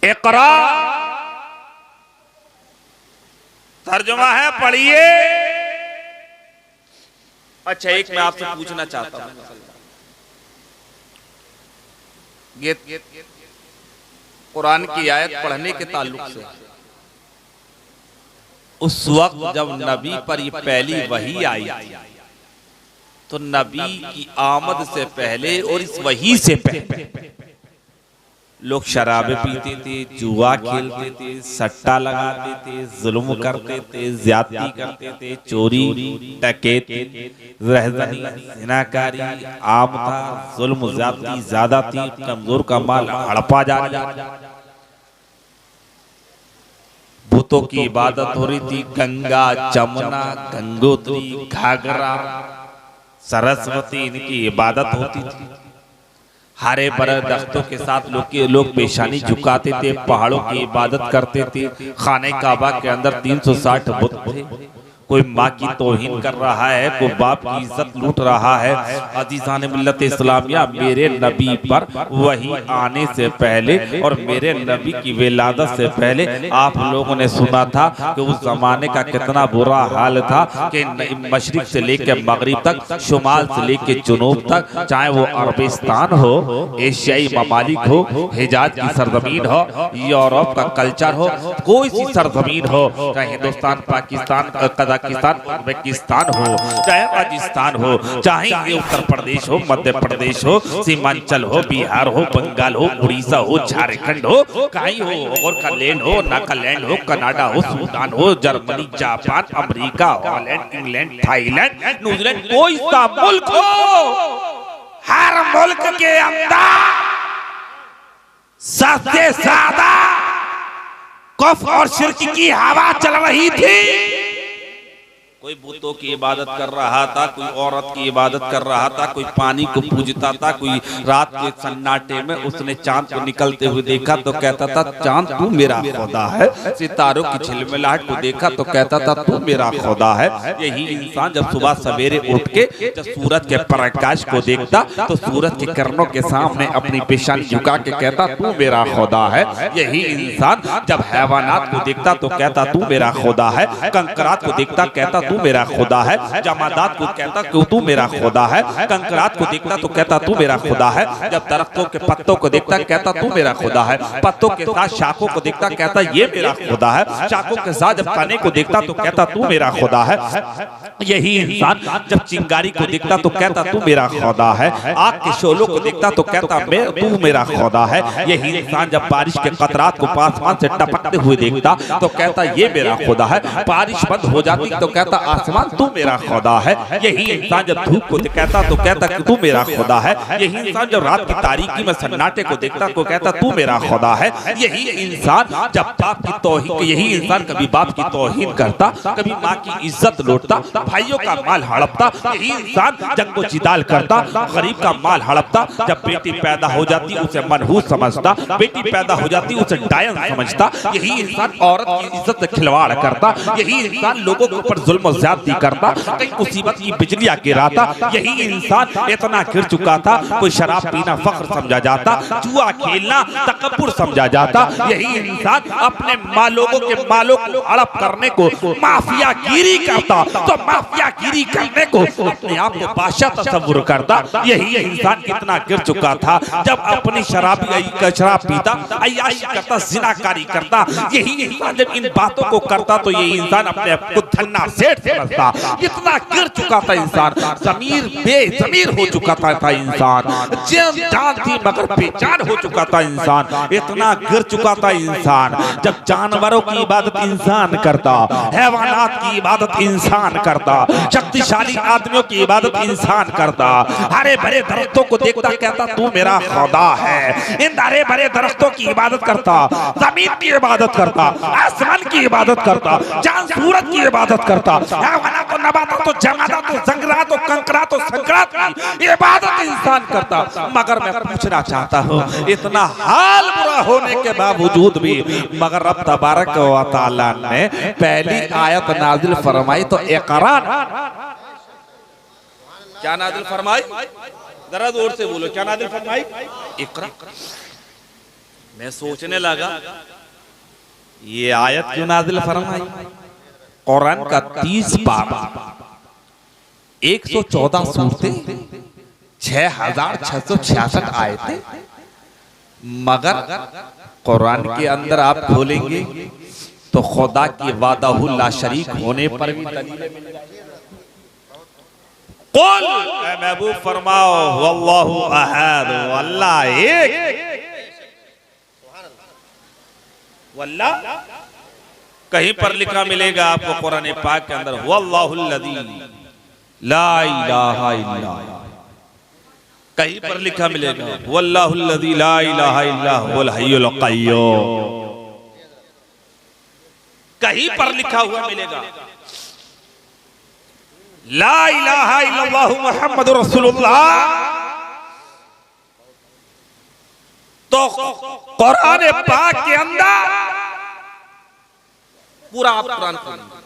इकरा तर्जुमा है, पढ़िए। अच्छा, एक मैं आपसे पूछना चाहता हूं, ये कुरान की आयत पढ़ने के ताल्लुक से, उस वक्त जब नबी पर ये पहली वही आई तो नबी की आमद से पहले और इस वही से पहले लोग शराबे पीते थे, जुआ खेलते थे, सट्टा लगाते थे, जुल्म करते थे, ज्यादती करते थे, चोरी डकैती रहज़नी ज़िनाकारी आम था, जुल्म ज्यादती ज्यादा थी, कमजोर का माल हड़पा जा रहा, भूतों की इबादत हो रही थी, गंगा जमुना गंगोत्री घाघरा सरस्वती इनकी इबादत होती थी। हरे भरे दरख्तों के साथ लोग पेशानी झुकाते थे, पहाड़ों की इबादत करते थे, खाने काबा के अंदर 360 बुत थे। कोई माँ की तौहीन कर रहा है, कोई बाप की इज्जत लूट रहा है। अजीज़ान मिल्लत इस्लामिया, मेरे नबी पर वही आने से पहले और मेरे नबी की विलादत से पहले आप लोगों ने सुना था कि उस जमाने का कितना बुरा हाल था कि मशरिक से लेकर मगरिब तक, शुमाल से लेकर जुनूब तक, चाहे वो अरबिस्तान हो, एशियाई ममालिक हो, हिजाज की सरजमीन हो, यूरोप का कल्चर हो, कोई सी सरजमीन हो, चाहे हिंदुस्तान, पाकिस्तान, कजाकिस्तान, उज्बेकिस्तान हो, चाहे राजस्थान हो, चाहे ये उत्तर प्रदेश हो, मध्य प्रदेश हो, सीमांचल हो, बिहार हो, बंगाल हो, उड़ीसा हो, झारखंड हो, कहीं हो, और नागालैंड हो, नागालैंड हो, कनाडा हो, सूडान हो, Germany, Japan, America, Holland, England, Thailand, New Zealand, कोई सा मुल्क हो, हर मुल्क के अंदर सबसे ज्यादा कुफ्र और शिर्क की हवा चल रही थी। कोई बूतों की इबादत कर रहा था, कोई औरत की इबादत कर रहा था, कोई पानी को पूजता था, कोई रात के सन्नाटे में उसने चांद को निकलते हुए देखा तो कहता था चांद तू मेरा खुदा है, सितारों की झिलमिलाहट को देखा तो कहता था तू मेरा खुदा है। यही इंसान जब सुबह सवेरे उठ के जब सूरज के प्रकाश को देखता तो सूरज की किरणों के सामने अपनी पेशानी झुका के कहता तू मेरा खुदा है। यही इंसान जब हैवानात को देखता तो कहता तू मेरा खुदा है, कंकरात को देखता कहता तू मेरा खुदा है, जमादात को कहता कि तू मेरा खुदा है, कंकरात को देखता तो कहता तू मेरा खुदा है, जब दरख्तों के पत्तों को देखता कहता तू मेरा खुदा है, पत्तों के साथ शाखों को देखता कहता ये मेरा खुदा है, शाखों के साथ जब तने को देखता तो कहता तू मेरा खुदा है। यही इंसान जब चिंगारी को देखता तो कहता तू मेरा खुदा है, आग के शोलों को देखता तो कहता तू मेरा खुदा है। यही इंसान जब बारिश के कतरात को आसमान से टपकते हुए देखता तो कहता ये मेरा खुदा है, बारिश बंद हो जाती तो कहता आसमान तू मेरा खुदा है। यही इंसान जब धूप को कहता तो कहता कि तू मेरा खुदा है। यही इंसान जब रात की तारीकी में सन्नाटे को देखता तो कहता तू मेरा खुदा है। यही इंसान जब बाप की तौहीन, यही इंसान कभी बाप की तौहीन करता, कभी माँ की इज्जत लूटता, भाइयों का माल हड़पता। यही इंसान जंगो जिदाल करता, गरीब का माल हड़पता। जब बेटी पैदा हो जाती उसे मनहूस समझता, बेटी पैदा हो जाती उसे डायन समझता। यही इंसान औरत की इज्जत से खिलवाड़ करता। यही इंसान लोगों के ऊपर जुल्म ज्यादती करता, कई मुसीबत की बिजलियां गिराता। यही इंसान इतना गिर चुका था कोई शराब पीना फख्र समझा जाता, जुआ खेलना तकब्बुर समझा जाता। यही इंसान अपने लोगों के मालों को हड़प करने को माफियागिरी करता, तो माफियागिरी करने को अपने आप को बादशाह तस्वुर करता। यही इंसान कितना गिर चुका था जब अपनी शराब पीता, अय्याशी करता, जिनाकारी करता। यही इंसान जब इन बातों को करता तो ये इंसान अपने आप को धन्ना सेठ समझता। इतना गिर चुका था इंसान, जमीर बेजमीर हो चुका था इंसान, जान थी मगर बेजान हो चुका था इंसान। इतना गिर चुका था इंसान जब जानवरों की इबादत इंसान करता, हैवानात की इबादत इंसान करता, शक्तिशाली आदमियों की इबादत इंसान करता, हरे भरे दरख्तों को देखता कहता तू मेरा खुदा है। इन हरे भरे दरख्तों की इबादत करता, जमीन की इबादत करता, आसमान की इबादत करता, चांद सूरज की इबादत करता, हैवानात, नबातात, जमादात, जंगलात, कंकरात, संकरात की इबादत इंसान करता। मगर मैं पूछना चाहता हूँ, इतना हाल बुरा होने के बावजूद भी मगर रब तबारक व तआला ने पहली आयत नाजिल फरमाई तो इक़रा, क्या नाजिल फरमाई? जरा जोर से बोलो, क्या नाजिल फरमाई? इक़रा। मैं सोचने लगा ये आयत क्यों नाज़िल फरमाई। कुरान का 30 पारा, 114 सूरतें, 6666 आयतें, मगर कुरान के अंदर आप खोलेंगे तो खुदा की वादाहु ला शरीक होने पर भी दलीलें मिल जाएंगी। कुल ऐ महबूब फरमाओ वल्लाहु अहद, अल्लाह एक, वल्लाह कहीं पर लिखा मिलेगा आपको कुरान पाक के अंदर वल्लाहुल्लज़ी ला इलाहा इल्ला, कहीं पर लिखा मिलेगा वल्लाहुल्लज़ी ला इलाहा इल्ला हुवल हय्युल क़य्यूम, कहीं पर लिखा हुआ मिलेगा ला इलाहा इल्लल्लाह मुहम्मदुर रसूलुल्लाह। तो कुरान पाक के अंदर पूरा आप कुरान पढ़ेंगे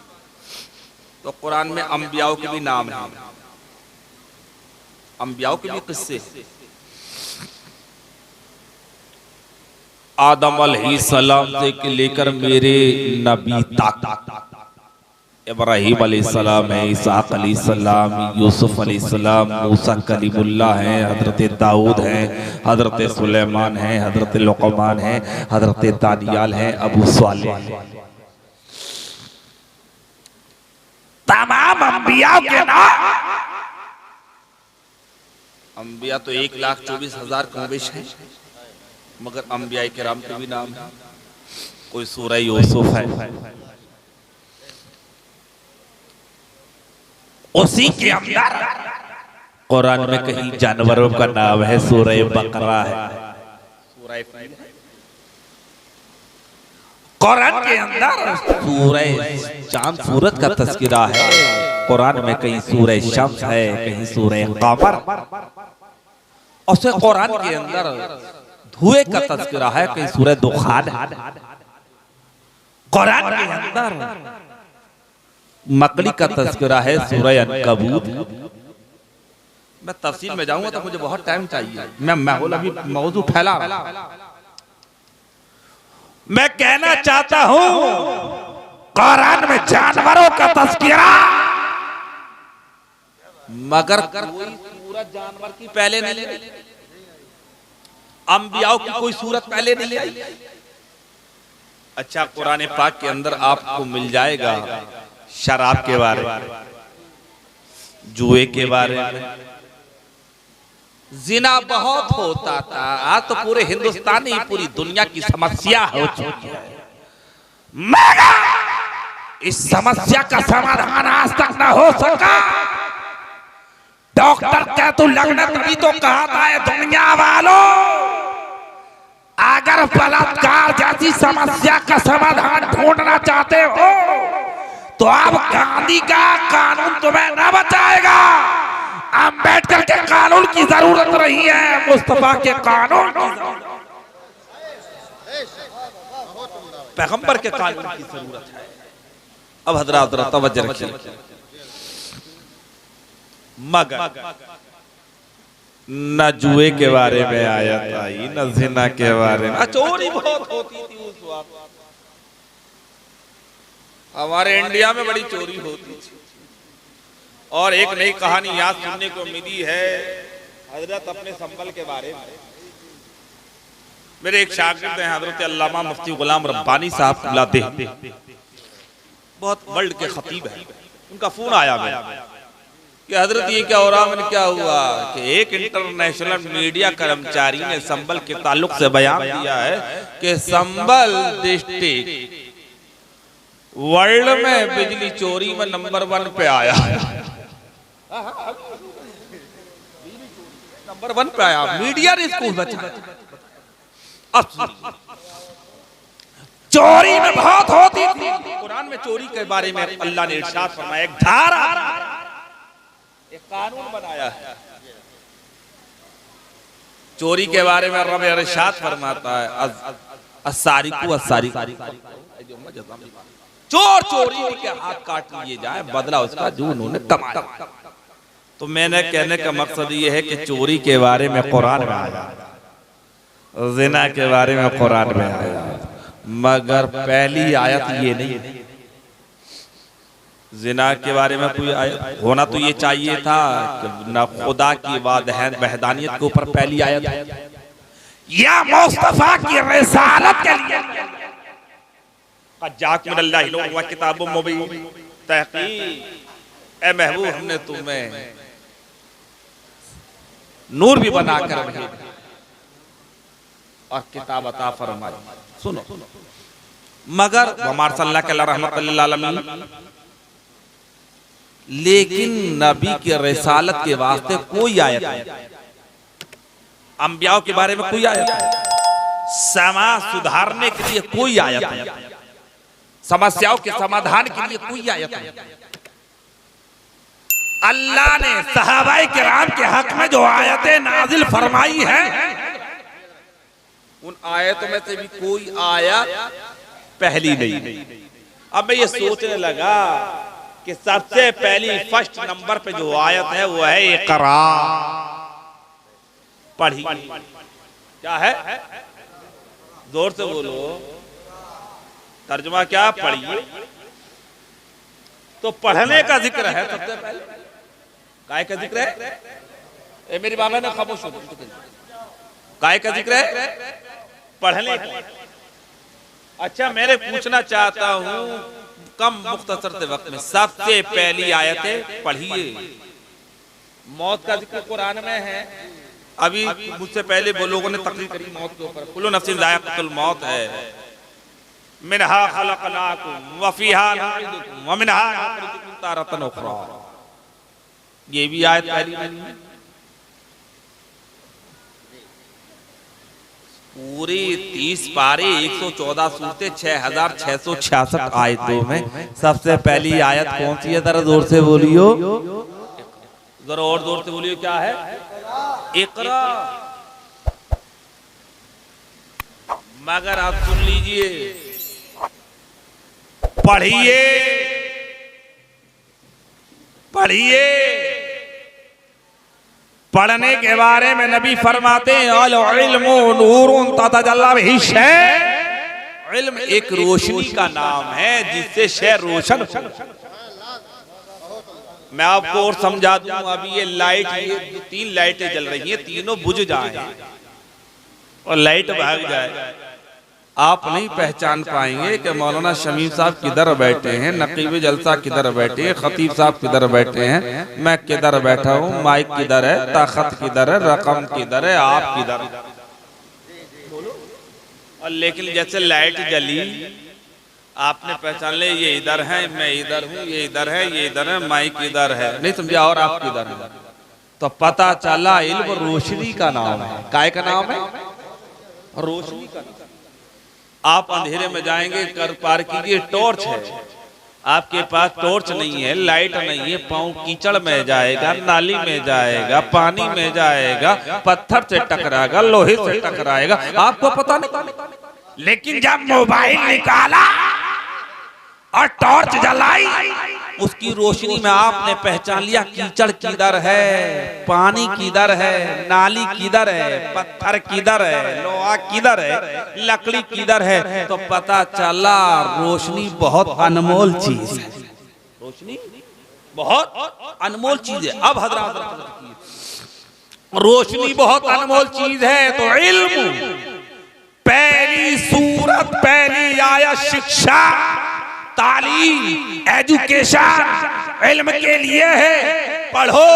तो कुरान में अंबियाओं के भी नाम हैं, अंबियाओं के भी किस्से, आदम अलैहिस्सलाम से लेकर मेरे नबी तक, इब्राहीम अलैहिस्सलाम है, इसाक अलैहिस्सलाम, यूसुफ अलैहिस्सलाम, मूसा कलीमुल्लाह हैं, हजरत दाऊद हैं, हजरत सुलेमान हैं, हजरत लुक़मान हैं, हजरत दानियाल हैं, अबू सालेह, तमाम अंबिया के नाम। अंबिया तो 1,24,000 कमोबेश है, मगर अंबिया किराम के भी नाम है। कोई सूरह यूसुफ है, उसी के अंदर कुरान में कहीं जानवरों का नाम है, सूरह बकरा है, सूरह कुरान के अंदर सूरह चांद सूरज का तज़किरा है, कुरान में कहीं सूरह शम्स है, कहीं सूरह कमर, और से कुरान के अंदर धुएं का तज़किरा है, कहीं सूरह दुखान है, कुरान के अंदर मकड़ी का तज़किरा है, सूरह अनकबूत। मैं तफसील में जाऊंगा तो मुझे बहुत टाइम चाहिए, मैं अभी मौजू फैला रहा हूं। मैं कहना चाहता हूं कुरान में जानवरों का तज़किरा, मगर कोई सूरत जानवर की पहले नहीं आई, अंबियाओं की कोई सूरत पहले नहीं आई। अच्छा, कुरान पाक के अंदर आपको मिल जाएगा शराब के बारे में, जुए के बारे में, जिना बहुत होता था, आज तो पूरे हिंदुस्तान ही पूरी दुनिया की समस्या हो चुकी है, मगर इस समस्या का समाधान आज तक न हो सका। डॉक्टर कैतुल लग्न तभी तो कहा था दुनिया वालों, अगर बलात्कार जैसी समस्या का समाधान ढूंढना चाहते हो तो अब गांधी का कानून तुम्हें न बचाएगा, अंबेडकर के कानून की जरूरत नहीं है, मुस्तफा के कानून की जरूरत, पैगंबर के कानून की जरूरत है। अब हजरात तवज्जो रखिए, मगर न जुए के बारे में आया था, न जिना के बारे में, चोरी बहुत होती थी उस वक्त, हमारे इंडिया में बड़ी चोरी होती थी। और एक नई कहानी याद सुनने को मिली है हजरत अपने संबल के बारे में। मेरे एक शागिर्द हैं हजरत अल्लामा मुफ्ती गुलाम रब्बानी साहब, बहुत वर्ल्ड के खतीब हैं। उनका फोन आया मैं कि हजरत ये क्या हो रहा, मैंने क्या हुआ कि एक इंटरनेशनल मीडिया कर्मचारी ने संबल के ताल्लुक से बयान दिया है कि संबल डिस्ट्रिक्ट वर्ल्ड में बिजली चोरी में नंबर 1 पे आया, नंबर 1 पे आया, मीडिया ने इसको बचाया। चोरी में बहुत होती थी, कुरान में चोरी के बारे में अल्लाह ने इरशाद फरमाया, एक धारा, एक कानून बनाया है चोरी के बारे में। रब इरशाद फरमाता है, अस्सारिकु अस्सारिकु, चोर चोरी के हाथ काट लिए जाए, बदला उसका जो उन्होंने कमाया। तो मैंने कहने का मकसद ये है कि चोरी के बारे में कुरान में आया, जिना के बारे में कुरान में आया, मगर पहली आयत ये नहीं। जिना के बारे में कोई आयत होना तो ये चाहिए था कि न खुदा की वहदानियत के ऊपर पहली आयत या मुस्तफा की रिसालत के लिए किताबुम मुबीन तहकीक ए महबूब हमने तुम्हें नूर भी बनाकर भेजा और किताब अता फरमाई। सुनो मगर हमारे सल्लल्लाहु अलैहि रहमतुल्लिल आलमीन, लेकिन नबी की रिसालत के वास्ते कोई आयत नहीं, अंबियाओं के बारे में कोई आयत नहीं, समाज सुधारने के लिए कोई आयत नहीं, समस्याओं के समाधान के लिए कोई आयत नहीं। अल्लाह ने सहाबाए किराम के हक में जो आयतें नाजिल फरमाई हैं, उन आयतों में से भी कोई आयत पहली नहीं। अब मैं ये सोचने लगा कि सबसे पहली फर्स्ट नंबर पे जो आयत है वो है इकरा, पढ़ी। क्या है? जोर से बोलो, तर्जुमा क्या? पढ़िए। तो पढ़ने का जिक्र है सबसे पहले। काय का जिक्र है? ए मेरी बाबा ने खामोश हो गई। काय का जिक्र है? पढ़ने का। अच्छा मेरे पूछना चाहता हूं कम मुख्तसर से वक्त में सबसे पहली आयतें पढ़िए। मौत का जिक्र कुरान में है। अभी मुझसे पहले वो लोगों ने तकरीर करी मौत के ऊपर, कुल्लु नफ्सिन ज़ाइक़तुल मौत है, मिनहा खलक़नाकुम व फ़ीहा नुईदुकुम व मिनहा नुख़रिजुकुम तारतन उख़रा। ये भी आयत पहली नहीं है। पूरे 30 पारे 114 सूरतें 6666 आयतों में सबसे पहली आयत कौन सी है? जरा जोर से बोलियो, जरा और जोर से बोलियो। क्या है? इकरा। मगर आप सुन लीजिए, पढ़िए पढ़िए। पढ़ने के बारे में नबी फरमाते हैं अल इल्मु नूरुन ततजल्ला बिही शै। इल्म एक रोशनी का नाम है जिससे शय रोशन। मैं आपको और समझा दूं। अभी ये लाइट, ये 3 लाइटें जल रही हैं, तीनों बुझ जाएं और लाइट भाग जाए, आप नहीं पहचान पाएंगे कि मौलाना शमीम साहब किधर बैठे हैं, नकीब जलसा किधर बैठे हैं, खतीब साहब किधर बैठे हैं, मैं किधर बैठा हूँ, माइक किधर है, ताकत किधर है, रकम किधर है, आप किधर। और लेकिन जैसे लाइट जली आपने पहचान ले, ये इधर है, मैं इधर हूँ, ये इधर है, ये इधर है, माइक इधर है, नहीं समझा, और आप किधर हैं। तो पता चला इल्म रोशनी का नाम है। काय का नाम है? रोशनी का। आप अंधेरे में जाएंगे, कर पार कीजिए, टॉर्च है, आपके पास टॉर्च नहीं है, लाइट नहीं है, पाँव कीचड़ में जाएगा, नाली में जाएगा, पानी में जाएगा, पत्थर से टकराएगा, लोहे से टकराएगा, आपको पता नहीं। लेकिन जब मोबाइल निकाला और टॉर्च जलाई, उसकी रोशनी में आपने पहचान लिया कीचड़ किधर है, पानी किधर है, नाली किधर है, पत्थर किधर है, लोहा किधर है, लकड़ी किधर है। तो पता चला रोशनी बहुत अनमोल चीज है। रोशनी बहुत अनमोल चीज है। अब हजरत रोशनी बहुत अनमोल चीज है तो इल्म पहली सूरत, पहली आयत शिक्षा, तालीम, एजुकेशन इल्म के लिए है। पढ़ो,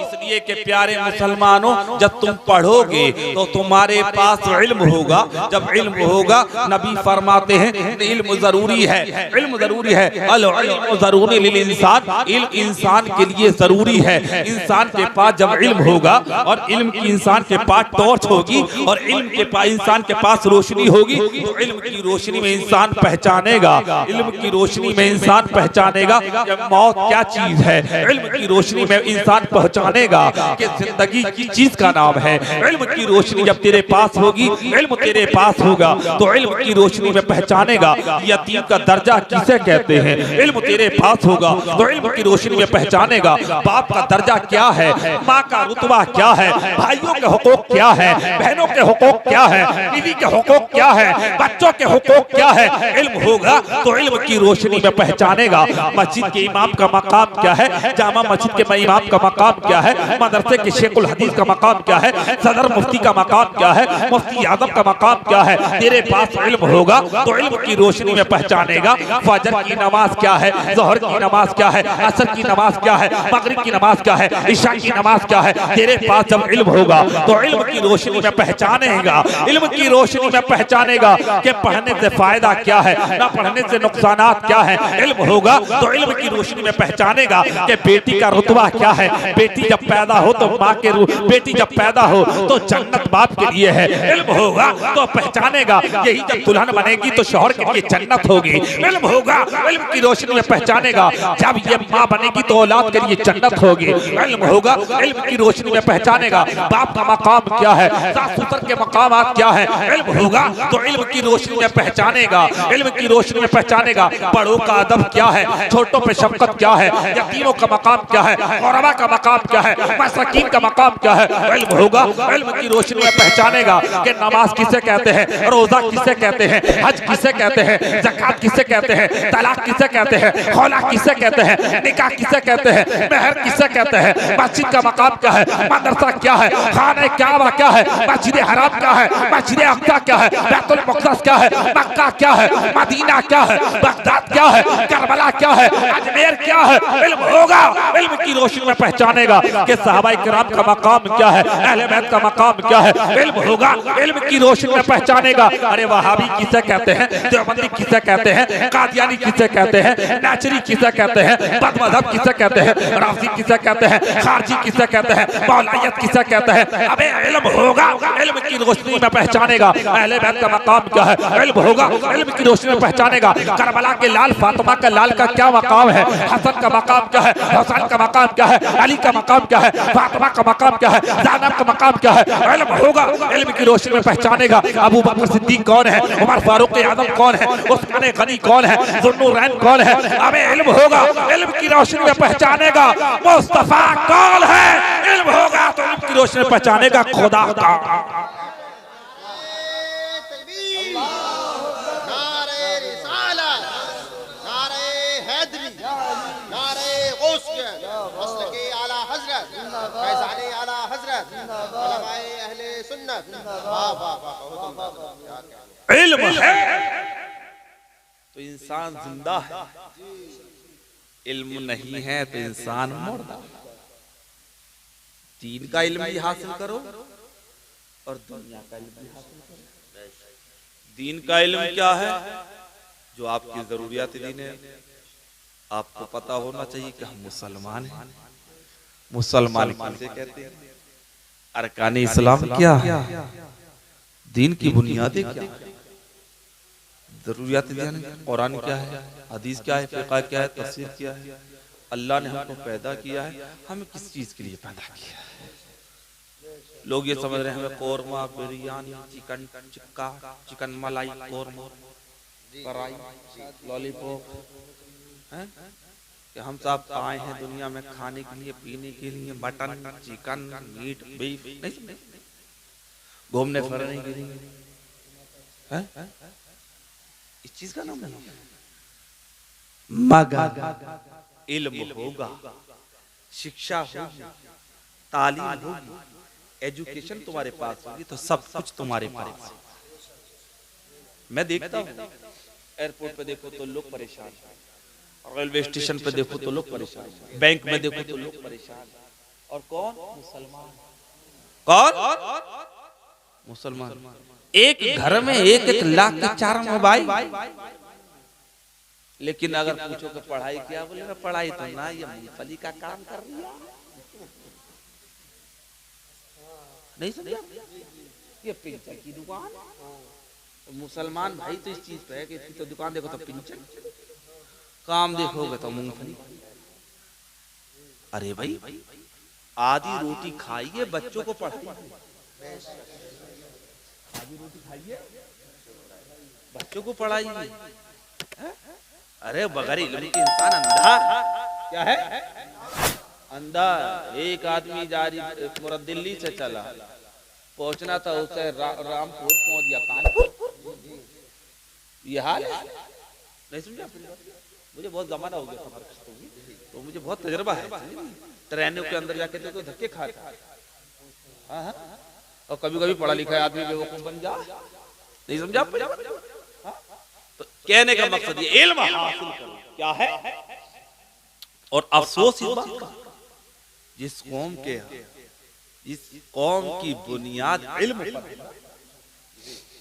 इसलिए कि प्यारे मुसलमानों जब तुम पढ़ोगे तो तुम्हारे पास इल्म होगा। जब इल्म होगा, नबी फरमाते हैं इल्म जरूरी है, इल्म जरूरी है। अल इल्म जरूरी लिल इंसान, इल्म इंसान के लिए जरूरी है। इंसान के पास जब इल्म होगा और इल्म की इंसान के पास टॉर्च होगी और इल्म के पास इंसान के पास रोशनी होगी, तो इल्म की रोशनी में इंसान पहचानेगा, इल्म की रोशनी में इंसान पहचानेगा कि मौत क्या चीज है। इल्म की रोशनी में इंसान पहचानेगा पहचानेगा कि जिंदगी की चीज का नाम है इल्म की रोशनी। जब तेरे पास होगी, इल्म तेरे पास होगा, तो इल्म की रोशनी में पहचानेगा यतीम का दर्जा किसे कहते हैं। इल्म तेरे पास होगा तो इल्म की रोशनी में पहचानेगा बाप का दर्जा क्या है, माँ का रुतबा क्या है, भाइयों के हुकूक क्या है, बहनों के हुकूक क्या है, बीवी के हुकूक क्या है, बच्चों के हुकूक क्या है। इल्म होगा तो इल्म की रोशनी में पहचानेगा मस्जिद के इमाम का मकाम क्या है, जामा मस्जिद के इमाम का मकाम क्या है, मदरसे के शेखुल हदीस का मकाम क्या है, सदर मुफ्ती का मकाम क्या है, मुफ्ती आजम का मकाम क्या है। तेरे पास इल्म होगा तो इल्म की रोशनी में पहचानेगा फजर की नमाज क्या है, जोहर की नमाज क्या है, असर की नमाज क्या है, मगरिब की नमाज क्या है, इशा की नमाज क्या है। तेरे पास जब इल्म होगा तो इल्म की रोशनी में पहचानेगा, इल्म की रोशनी में पहचानेगा कि पढ़ने से फायदा क्या है, ना पढ़ने से नुकसानात क्या है। इल्म होगा तो इल्म की रोशनी में पहचानेगा कि बेटी का रुतबा क्या है, बेटी जब पैदा हो तो माँ के बेटी जब पैदा हो तो जन्नत बाप के लिए है। इल्म होगा तो पहचानेगा यही जब दुल्हन बनेगी तो शौहर के लिए जन्नत होगी। इल्म होगा, इल्म की रोशनी में पहचानेगा जब ये माँ बनेगी तो औलाद के लिए जन्नत होगी। इल्म होगा, इल्म की रोशनी में पहचानेगा बाप का मकाम क्या है, सास ससुर के मकामात क्या है। इल्म होगा तो इल्म की रोशनी में पहचानेगा, इल्म की रोशनी में पहचानेगा बड़ों का अदब क्या है, छोटों पे शफकत क्या है, यतीमों का मकाम क्या है, ग़ुरबा का मकाम क्या है, मसाकीन का मकाम क्या है। इल्म होगा, इल्म की रोशनी में पहचानेगा कि नमाज किसे कहते हैं, रोजा किसे कहते हैं, हज किसे कहते हैं, ज़कात किसे कहते हैं, तलाक किसे कहते हैं, खौला किसे कहते हैं, निकाह किसे कहते हैं, मेहर किसे कहते हैं, मस्जिद का मकाम क्या है, मदरसा क्या है, खाने काबा क्या है, मस्जिद हराम क्या है, मस्जिद अक़सा क्या है, बैतुल मुक़द्दस क्या है, मक्का क्या है, मदीना क्या है, बगदाद क्या है, करबला क्या है, अजमेर क्या है। इल्म होगा, इल्म की रोशनी में पहचानेगा कि सहाबाए किराम का मकाम क्या है, अहले बैत का मकाम क्या है। इल्म होगा, इल्म की रोशनी में पहचानेगा अरे वहाबी किसे कहते हैं, देवबंदी किसे कहते हैं, कादियानी किसे कहते हैं, नाचरी किसे कहते हैं, बदमज़हब किसे कहते हैं, राफ़ी किसे कहते हैं, खारजी किसे कहते हैं, मौलायत किसे कहते हैं। अबे इल्म होगा, इल्म की रोशनी में पहचानेगा अहले बैत का मकाम क्या है। इल्म होगा, इल्म की रोशनी में पहचानेगा करबला के लाल फातिमा का लाल का क्या मकाम है, हसन का मकाम क्या है, हुसैन का मकाम क्या है, अली का मकाम क्या है, फातिमा का मकाम क्या है, ज़ैनब का मकाम क्या है। इल्म होगा, इल्म की रोशनी में पहचानेगा अबू बकर सिद्दीक कौन है, उमर फारूक आज़म कौन है, उस्मान गनी कौन है, ज़ुन्नुरैन कौन है। अबे इल्म होगा, इल्म की रोशनी में पहचानेगा मुस्तफा कौन है। इल्म होगा तो इल्म की रोशनी में पहचानेगा खुदा का। इल्म है तो इंसान जिंदा है, इल्म नहीं है तो इंसान मुर्दा। दीन का इल्म भी हासिल करो और दुनिया का इल्म भी हासिल करो। दीन का इल्म क्या है, जो आपकी जरूरियात दीन है। आपको पता होना चाहिए कि हम मुसलमान हैं। मुसलमान किसे कहते हैं, अरकान इस्लाम क्या है, दीन की बुनियादें क्या है, जरूरियात दीन, कुरान क्या है, हदीस क्या है, फिक़ह क्या है, तफसीर क्या है। अल्लाह ने हमको पैदा किया है, हमें किस चीज के लिए पैदा किया है। लोग ये समझ रहे हैं हमें कोरमा, बिरयानी, चिकन टिक्का, चिकन मलाई, कोरमा, कढ़ाई, लॉलीपॉप हैं कि हम सब आए हैं दुनिया में खाने के लिए, पीने के लिए, मटन, चिकन, मीट, बीफ नहीं, घूमने फिरने के लिए हैं। इस चीज का नाम है मगर इल्म होगा, शिक्षा होगी, तालीम होगी, एजुकेशन तुम्हारे पास होगी तो सब कुछ तुम्हारे पास। मैं देखता हूँ एयरपोर्ट पे देखो तो लोग परेशान, रेलवे स्टेशन पे देखो तो लोग परेशान, बैंक में देखो तो लोग परेशान। और कौन? मुसलमान। कौन? मुसलमान। एक घर में एक एक लाख के 4 मोबाइल, लेकिन अगर पूछो कि पढ़ाई क्या, बोले ना पढ़ाई तो ना, ये मूंगफली का काम कर रही है। नहीं समझा, ये पिंचर की दुकान। तो मुसलमान भाई तो इस चीज पे है कि इसकी तो दुकान देखो तो पिंचर, काम देखोगे तो मूंगफली। अरे भाई आधी रोटी खाइए, बच्चों को पढ़ाइए। आधी रोटी खाइए, बच्चों को पढ़ाइए। अरे बगैर इल्म के इंसान अंधा क्या है, अंधा। एक आदमी जारी पूरा दिल्ली से चला, पहुंचना था उसे रामपुर, पहुंच गया कानपुर। ये हाल है, नहीं समझा? मुझे बहुत जमाना हो गया सफर, तो मुझे बहुत तजर्बा है। ट्रेनों के अंदर जाके तो धक्के खाता है। हाँ, और कभी कभी पढ़ा लिखा आदमी बेवकूफ बन जा, नहीं समझा? तो कहने का मकसद ये इल्म हासिल करो क्या है। और अफसोस इस बात का, जिस कौम के इस कौम की बुनियाद इल्म पर है।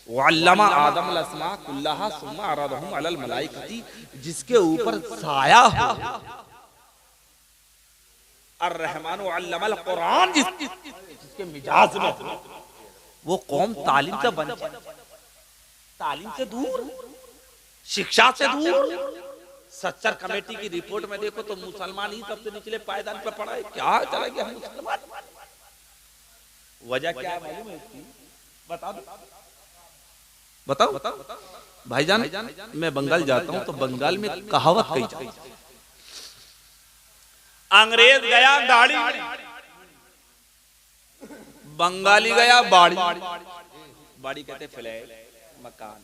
वअल्लमा आदम अल-अस्मा कुल्लहा सुम्मा अरदहुम अलल मलाइकति, जिसके ऊपर साया हो। अर्रहमान अल्लमल कुरान, जिसके मिजाज में वो कौम तालीम से वंचित, तालीम से दूर, शिक्षा से दूर। सच्चर कमेटी की रिपोर्ट में देखो तो मुसलमान ही सबसे निचले पायदान पर पड़ा है। क्या चला गया मुसलमान? वजह क्या है मालूम है इसकी? बता दो, बताओ भाईजान। मैं बंगाल जाता हूं तो बंगाल में कहावत कही जाती है, अंग्रेज गया गाड़ी, बंगाली गया बाड़ी। बाड़ी कहते फ्लैट, मकान।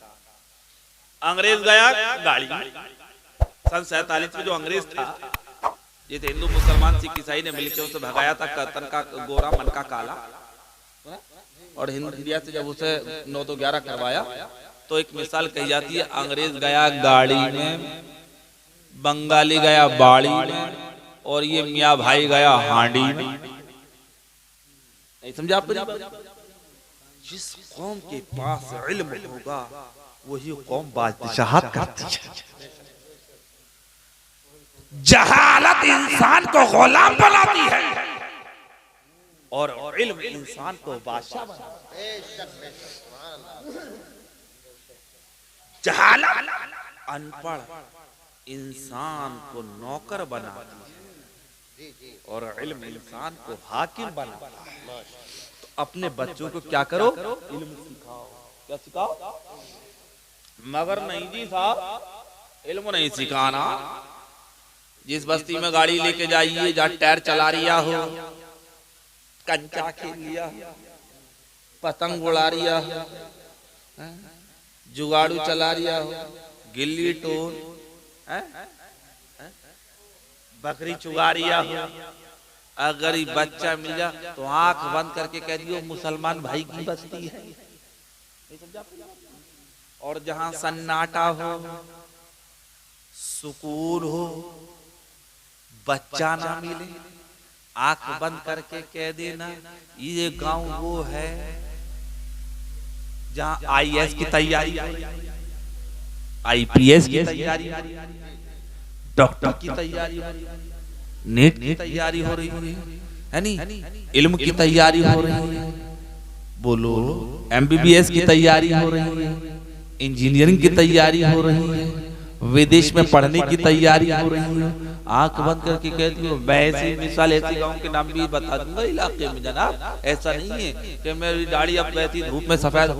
अंग्रेज गया गाड़ी। सन 47 में जो अंग्रेज था, ये थे हिंदू मुसलमान सिख ईसाई ने मिलकर उसे भगाया था, तन का गोरा मन का काला। और इंडिया से जब उसे 9-11 करवाया तो एक मिसाल कही जाती है, अंग्रेज गया गाड़ी में, बंगाली गया बाड़ी में, और ये मियाँ भाई गया हांडी में। नहीं समझा आप? जिस कौम के पास इल्म होगा वही कौम बादशाहत करती है। जहालत इंसान को गुलाम बनाती है और इल्म इंसान को बादशाह बनाता है। जहालत अनपढ़ इंसान को नौकर बनाती है और इल्म इंसान को हाकिम बनाता है। तो अपने बच्चों को क्या करो, इल्म सिखाओ। क्या सिखाओ? मगर नहीं जी साहब, इल्म नहीं सिखाना। जिस बस्ती में गाड़ी लेके जाइए, जहाँ टायर चला रिया हो, कंचा खेल लिया, पतंग उड़ा रिया हो, जुगाड़ू चला रिया हो, गिल्ली टोल, बकरी चुगा रिया हो, अगर ये बच्चा मिल जा तो आंख बंद करके कह दियो मुसलमान भाई की बस्ती है। और जहां सन्नाटा हो, सुकून हो, बच्चा ना मिले, आंख बंद करके कह देना ये गांव वो है जहां आईएएस की तैयारी, आईपीएस की तैयारी, डॉक्टर की तैयारी, नेट की तैयारी हो रही है, नहीं इल्म की तैयारी हो रही है, बोलो एमबीबीएस की तैयारी हो रही है, इंजीनियरिंग की तैयारी हो रही है, विदेश में पढ़ने की तैयारी हो रही है। आंख बंद करके कहती हूँ। मैं ऐसी मिसाल ऐसे गांव के नाम भी बता दूंगा इलाके में जनाब। ऐसा नहीं है कि मेरी दाढ़ी अब वैसी धूप में सफेद हो।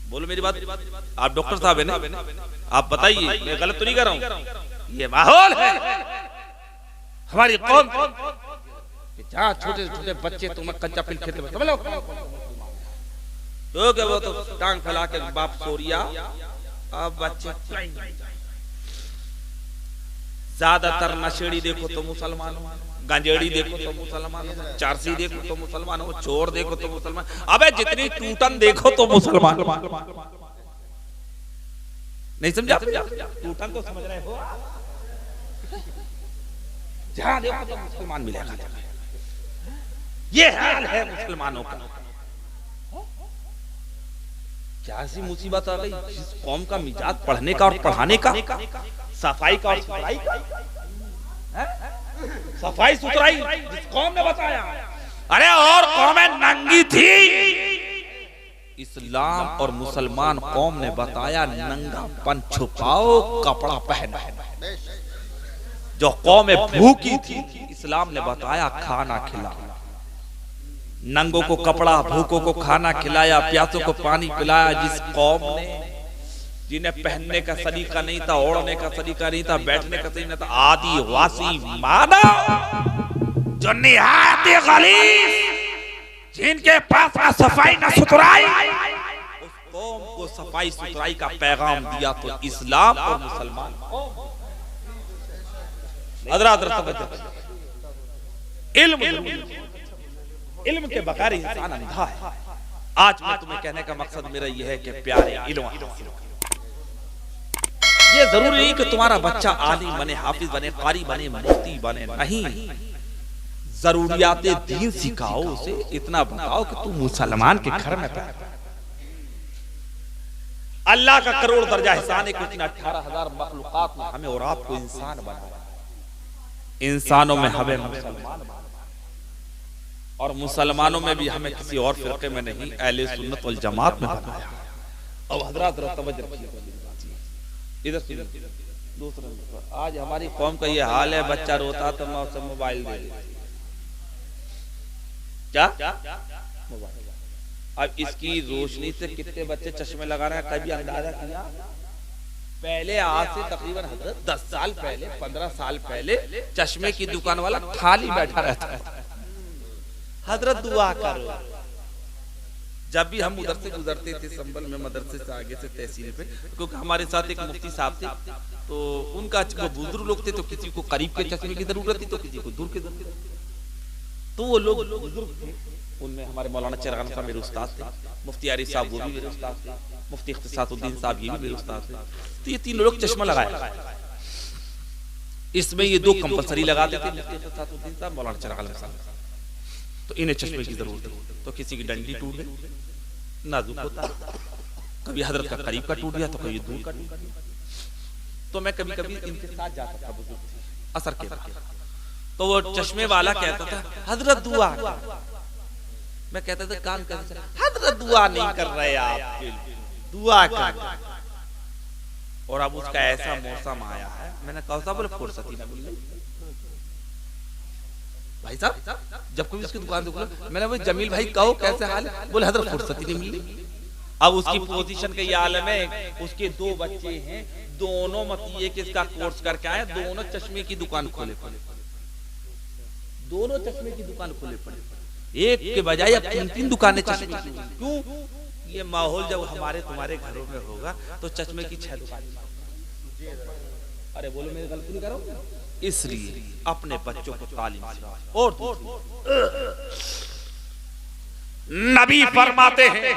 बोलो मेरी बात, आप डॉक्टर साहब है ना, आप बताइए मैं गलत तो नहीं कर रहा हूँ। ये माहौल है हमारी कौम, जहाँ छोटे छोटे बच्चे तुम्हें कच्चा पिल खेलते समझ लो, तो क्या वो तो टांग फैला के बाप सोरिया, अब बच्चे ज्यादातर नशेड़ी देखो तो मुसलमान हो, गंजेड़ी देखो तो मुसलमान हो, चारसी देखो तो मुसलमान हो, चोर देखो तो मुसलमान, अबे जितनी टूटन देखो तो मुसलमान। नहीं समझा? टूटन तो समझ रहे हो, जहां देखो तो मुसलमान मिलेगा। ये हाल है मुसलमानों का। क्या सी मुसीबत आ गई, जिस कौम का मिजाज पढ़ने का और पढ़ाने का, सफाई का और सुथराई का, सफाई सुथराई जिस कौम ने बताया। अरे और कौमें नंगी थी, इस्लाम और मुसलमान कौम ने बताया नंगापन छुपाओ, कपड़ा पहनो। जो कौमें भूखी थी इस्लाम ने बताया खाना खिला, नंगों को कपड़ा, भूखों को खाना खिलाया, प्यासों को पानी पिलाया। जिस कौम ने, जिन्हें पहनने का सलीका नहीं था, ओढ़ने का सलीका नहीं था, बैठने का सलीका नहीं था, आदिवासी मानव जो निहायत गलीज, जिनके पास न सफाई न सुथराई, उस कौम को सफाई सुथराई का पैगाम दिया तो इस्लाम और मुसलमान। इल्म के बगैर इंसान अंधा है। आज मैं तुम्हें कहने का मकसद मेरा यह है कि प्यारे इल्म हासिल करो। ये जरूरी नहीं कि तुम्हारा बच्चा आलिम बने, हाफिज बने, कारी बने, मुफ्ती बने, नहीं। जरूरियात दीन सिखाओ उसे, इतना बताओ कि तू मुसलमान के घर में पैदा। अल्लाह का करोड़ दर्जा एहसान है कि उसने 18,000 मखलूकात में हमें और आपको इंसान बनाया। इंसानों में हमें मुसलमान बनाया, और मुसलमानों में भी हमें किसी और फिरके में नहीं, अहले सुन्नत वल जमात में बनाया। अब हजरात तवज्जो रखिए, इधर से दूसरा। आज हमारी कौम का ये हाल है, बच्चा रोता तो माँ उसे मोबाइल दे देती। क्या मोबाइल? अब इसकी रोशनी से कितने बच्चे चश्मे लगा रहे हैं, कभी अंदाजा किया? पहले आज से तकरीबन 10 साल पहले, 15 साल पहले चश्मे की दुकान वाला खाली बैठा रहता है। हजरत दुआ करो। जब भी हम उधर से गुजरते थे संभल में, मदरसे से आगे से तहसील पे, क्योंकि हमारे साथ एक मुफ्ती साहब थे, तो उनका वो बुजुर्ग लोग थे, तो किसी को करीब के चश्मे की जरूरत थी तो किसी को दूर के जरूरत थी। तो वो लोग बुजुर्ग थे, उनमें हमारे मौलाना चरगान साहब मेरे उस्ताद थे, मुफ्ती आरिफ साहब वो भी मेरे उस्ताद थे, मुफ्ती इख्तिसासुद्दीन साहब ये भी मेरे उस्ताद थे। तो ये तीन लोग चश्मा लगाए, इसमें ये 2 कंपलसरी लगाते थे, मुफ्ती इख्तिसासुद्दीन साहब, मौलाना चरगान साहब। तो इन्हें चश्मे की जरूरत है, तो किसी की डंडी टूट गई, नाजुक होता है, कभी हजरत का करीब का टूट गया तो कभी दूर का टूट गया। तो मैं कभी कभी इनके साथ जाता था बुजुर्ग असर के, तो वो चश्मे वाला कहता था हजरत दुआ, मैं कहता था काम कर, हजरत दुआ नहीं कर रहे आप, दुआ कर। और अब उसका ऐसा मौसम आया है, मैंने कहा था बोले फुर्सत ही ना मिल रही भाई साहब। जब कभी उसकी दुकान से बोला, मैंने वो जमील भाई कहो कैसे हाल है, बोले हजरत फुर्सत ही नहीं मिली। अब उसकी पोजीशन के ये आलम है, उसके 2 बच्चे हैं, दोनों मतीये के इसका कोर्स करके आए, दोनों चश्मे की दुकान खोले पड़े, दोनों चश्मे की दुकान खोले पड़े, एक के बजाय अब 3-3 दुकानें चश्मे की। क्यों? ये माहौल जब हमारे तुम्हारे घरों में होगा तो चश्मे की 6 दुकानें। अरे बोलो मैं गलती नहीं कर रहा हूं? इसलिए अपने बच्चों को तालीम सिखाओ। और नबी फरमाते हैं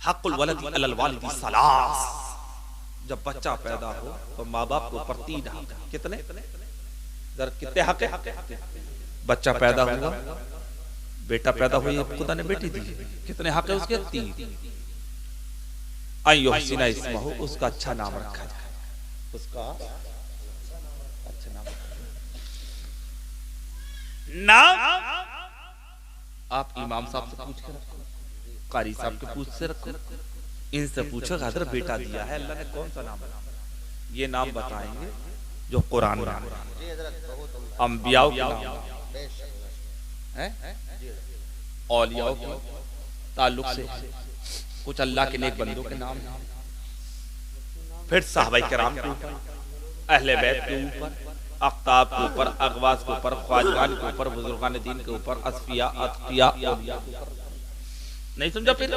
हक़ुल वलदी अलल वालिदी सलास, जब बच्चा पैदा हो तो माँ बाप के ऊपर 3 हक। कितने हक है? बच्चा पैदा हुआ, बेटा पैदा हुआ, खुदा ने बेटी दी, कितने हक है उसके? 3। अय्युहसिना इस्महु, उसका अच्छा नाम रखा जाए, उसका नाम आप इमाम साहब से पूछ कर रखो, कारी साहब के पूछ से रखो, इनसे पूछो हजरत बेटा दिया है अल्लाह ने कौन सा नाम? ये नाम बताएंगे जो कुरान में, अंबियाओं के नाम है, औलियाओं के ताल्लुक से, कुछ अल्लाह के नेक बंदों के नाम, फिर सहाबाए किराम के ऊपर, अहले बैत के ऊपर, अख्ताब के ऊपर, अगवास के ऊपर, ख्वाजगान के ऊपर, बुजुर्गान दीन के ऊपर, असफिया, अतकिया, औलिया के ऊपर। नहीं समझा? फिर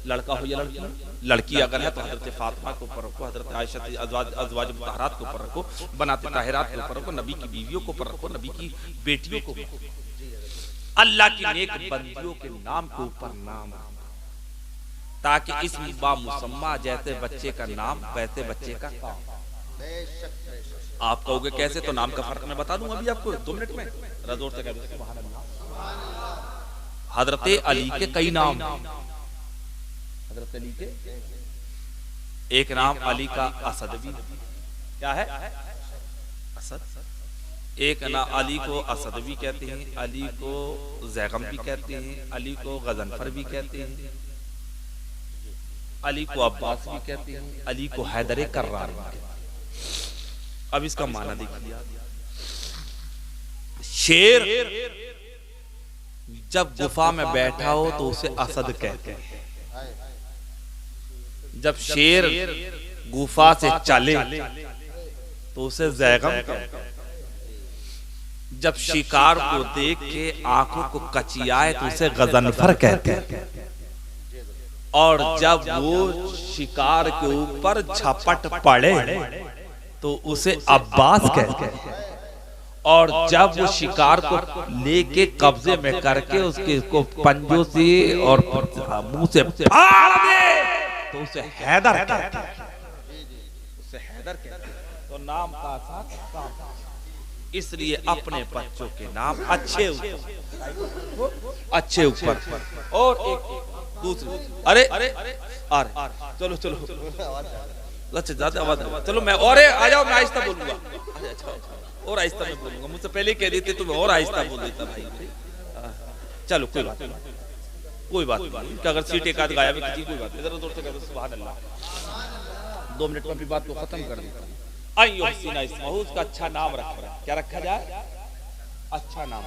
लड़का हो या लड़की, लड़की अगर है तो हजरत फातिमा के ऊपर रखो, हजरत आयशा अज़वाज मुतहहरात के ऊपर रखो, बनाते ताहिरात के ऊपर रखो, नबी की बीवियों के ऊपर रखो, नबी की बेटियों को, अल्लाह की नेक बंदियों के नाम के ऊपर नाम, ताकि इस बा मुसम्मा जैसे बच्चे का नाम वैसे बच्चे का काम। आप कहोगे कैसे? तो नाम का फर्क मैं बता दूं अभी आपको 2 मिनट में, जोर से कह दो सुभान अल्लाह। हजरत अली के कई नाम, हजरत अली के एक नाम अली का असद भी, क्या है? असद। एक ना अली को असद भी कहते हैं, अली को ज़ैगम भी कहते हैं, अली को गजनफर भी कहते हैं, अली को अब्बास भी कहते हैं, अली को हैदर कर्रार भी कहते हैं। अब इसका माना देखिए, शेर जब गुफा में बैठा हो तो उसे असद कहते हैं। जब शेर गुफा से चले तो उसे ज़ैगम कहते हैं। जब शिकार को देख के आंखों को कचियाए तो उसे गजनफर कहते हैं। और जब वो शिकार के ऊपर झपट पड़े तो उसे अब्बास कहते हैं। और जब वो शिकार को लेके कब्जे में करके उसके को पंजों से और मुंह से फाड़ दे तो उसे हैदर कहते हैं। उसे हैदर कहते हैं। तो नाम का साथ इसलिए अपने बच्चों के नाम अच्छे ऊपर और एक दूसरे अरे चलो ज्यादा आवाज चलो मैं और आ जाओ, मैं आहिस्ता बोलूंगा। और आहिस्ता में बोलूंगा, मुझसे पहले कह देते तो मैं और आहिस्ता बोल देता भाई। चलो कोई बात नहीं कि अगर सीट एक आध गायब है कोई बात नहीं, इधर उधर से कह दो सुभान अल्लाह। 2 मिनट में अपनी बात को खत्म कर देता हूं। उसका अच्छा नाम रखा, क्या रखा जाए? अच्छा नाम।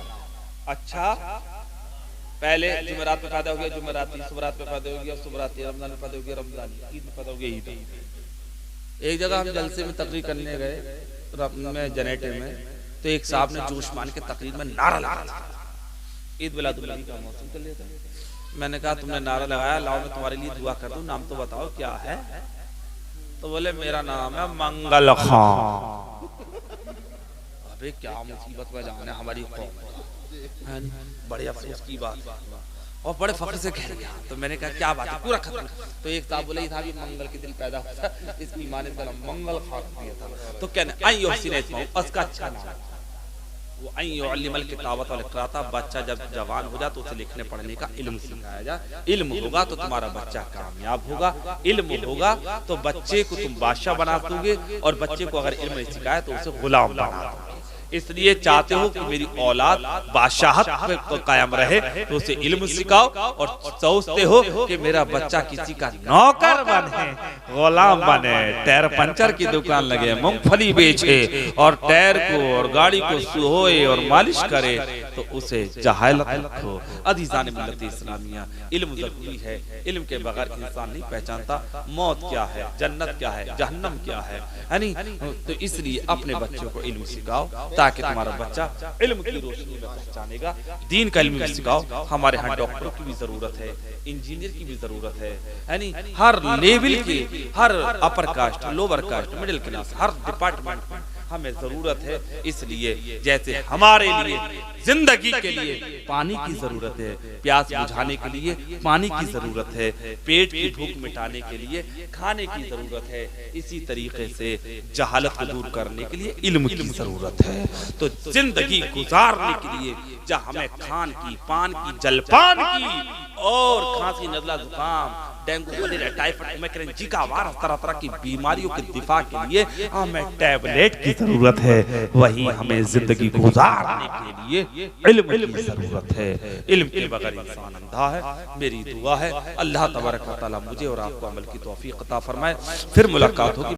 अच्छा पहले जुमेरात में पैदा हो गया जुमेराती, सुबरात में पैदा हो गया सुबराती, रमजान में पैदा हो गया रमजानी, ईद में पैदा हो गया ईद। एक जगह हम जलसे में तकरीर करने गए में जनेटे में, तो एक साहब ने जोश मान के तकरीर में नारा लगाया, ईद मिलादुन्नबी का मौसम चल रहा था। मैंने कहा तुमने नारा लगाया, लाओ मैं तुम्हारे लिए दुआ कर दूं, नाम तो बताओ क्या है? तो बोले मेरा नाम है मंगल खां। अबे क्या मुसीबत में जाने हमारी कौम, बड़े अफसोस की बात और बड़े फख्र से कह दिया। तो मैंने कहा क्या बात है, पूरा खत्म। तो एक साहब बोले था मंगल के दिन पैदा हुआ, इसकी माने का नाम मंगल खां दिया था। तो कहने उसका अच्छा नाम वो अय्युअल्लिमल किताबत वल इक़राता, बच्चा जब जवान हो जाए तो उसे लिखने पढ़ने का इल्म सिखाया जाए। इल्म होगा तो तुम्हारा बच्चा कामयाब होगा, इल्म होगा तो बच्चे को तुम बादशाह बना दोगे, और बच्चे को अगर इल्म नहीं सिखाया तो उसे गुलाम बना दोगे। इसलिए चाहते हो कि मेरी औलाद बादशाहत पे कायम रहे तो उसे इल्म सिखाओ, और सोचते हो कि मेरा बच्चा किसी का नौकर बने, गुलाम बने, टायर पंचर की दुकान लगे, मूंगफली बेचे और टायर को और गाड़ी को सुहोए और मालिश करे, तो उसे जहालत रखो। अज़ीज़ान मिल्लत इस्लामिया, इल्म ज़रूरी है। इल्म के बगैर इंसान नहीं पहचानता मौत क्या है, जन्नत क्या है, जहन्नम क्या है, यानी तो इसलिए अपने बच्चों को इल्म सिखाओ ताकि तुम्हारा बच्चा इल्म की रोशनी में पहचानेगा। दीन का इल्म सिखाओ। हमारे यहाँ डॉक्टरों की भी जरूरत है, इंजीनियर की भी जरूरत है, यानी हर लेवल की, हर upper caste, lower caste, middle class, हर डिपार्टमेंट में हमें जरूरत है। इसलिए जैसे हमारे लिए जिंदगी के लिए पानी की जरूरत है, प्यास बुझाने के लिए पानी की जरूरत है, पेट की भूख मिटाने के लिए खाने की जरूरत है, इसी तरीके से जहालत को दूर करने के लिए इल्म की जरूरत है। तो जिंदगी गुजारने के लिए जहाँ हमें खान की, पान की, जलपान की और खांसी, नजला, जुकाम, dengue, malaria, typhoid, migraine, Zika virus, तरह तरह की बीमारियों के दिफा के लिए हमें टैबलेट की जरूरत है। वही हमें जिंदगी गुजारने के लिए इल्म की जरूरत है। इल्म के बगैर इंसान अंधा है। मेरी दुआ है अल्लाह तबारक व तआला मुझे और आपको अमल की तौफीक अता फरमाए। फिर मुलाकात होगी।